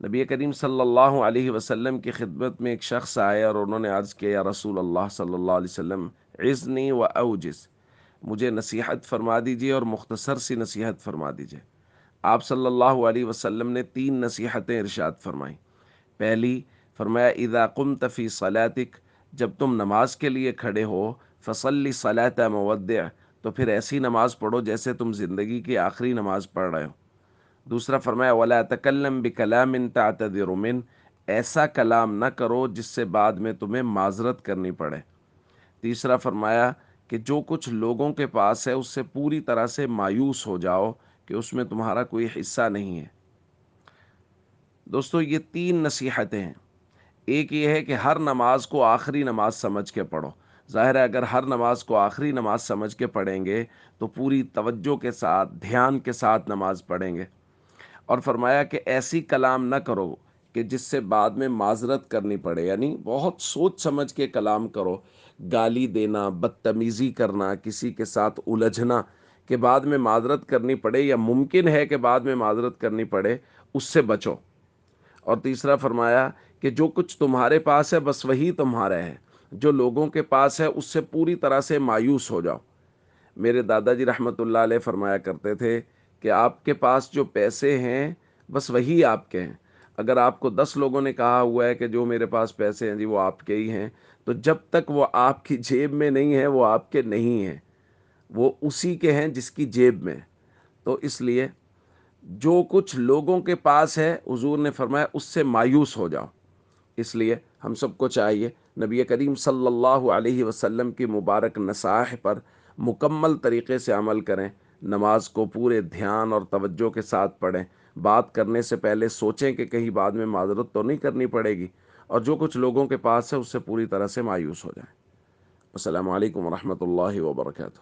نبی کریم صلی اللہ علیہ وسلم کی خدمت میں ایک شخص آئے اور انہوں نے عرض کیا، یا رسول اللہ صلی اللہ علیہ وسلم، عزنی و اوجز، مجھے نصیحت فرما دیجیے اور مختصر سی نصیحت فرما دیجیے۔ آپ صلی اللہ علیہ وسلم نے 3 نصیحتیں ارشاد فرمائیں۔ پہلی، فرمایا اذا قمت فی صلاتک، جب تم نماز کے لیے کھڑے ہو، فصلی صلاۃ مودع، تو پھر ایسی نماز پڑھو جیسے تم زندگی کی آخری نماز پڑھ رہے ہو۔ دوسرا فرمایا ولا تکلم بکلام تعتذر من، ایسا کلام نہ کرو جس سے بعد میں تمہیں معذرت کرنی پڑے۔ تیسرا فرمایا کہ جو کچھ لوگوں کے پاس ہے اس سے پوری طرح سے مایوس ہو جاؤ کہ اس میں تمہارا کوئی حصہ نہیں ہے۔ دوستو، یہ 3 نصیحتیں ہیں۔ ایک یہ ہے کہ ہر نماز کو آخری نماز سمجھ کے پڑھو۔ ظاہر ہے اگر ہر نماز کو آخری نماز سمجھ کے پڑھیں گے تو پوری توجہ کے ساتھ، دھیان کے ساتھ نماز پڑھیں گے۔ اور فرمایا کہ ایسی کلام نہ کرو کہ جس سے بعد میں معذرت کرنی پڑے، یعنی بہت سوچ سمجھ کے کلام کرو۔ گالی دینا، بدتمیزی کرنا، کسی کے ساتھ الجھنا کہ بعد میں معذرت کرنی پڑے یا ممکن ہے کہ بعد میں معذرت کرنی پڑے، اس سے بچو۔ اور تیسرا فرمایا کہ جو کچھ تمہارے پاس ہے بس وہی تمہارا ہے، جو لوگوں کے پاس ہے اس سے پوری طرح سے مایوس ہو جاؤ۔ میرے دادا جی رحمۃ اللہ علیہ فرمایا کرتے تھے کہ آپ کے پاس جو پیسے ہیں بس وہی آپ کے ہیں۔ اگر آپ کو 10 لوگوں نے کہا ہوا ہے کہ جو میرے پاس پیسے ہیں جی وہ آپ کے ہی ہیں، تو جب تک وہ آپ کی جیب میں نہیں ہے وہ آپ کے نہیں ہیں، وہ اسی کے ہیں جس کی جیب میں۔ تو اس لیے جو کچھ لوگوں کے پاس ہے، حضور نے فرمایا اس سے مایوس ہو جاؤ۔ اس لیے ہم سب کو چاہیے نبی کریم صلی اللہ علیہ وسلم کی مبارک نصائح پر مکمل طریقے سے عمل کریں، نماز کو پورے دھیان اور توجہ کے ساتھ پڑھیں، بات کرنے سے پہلے سوچیں کہ کہیں بعد میں معذرت تو نہیں کرنی پڑے گی، اور جو کچھ لوگوں کے پاس ہے اس سے پوری طرح سے مایوس ہو جائیں۔ السلام علیکم ورحمۃ اللہ وبرکاتہ۔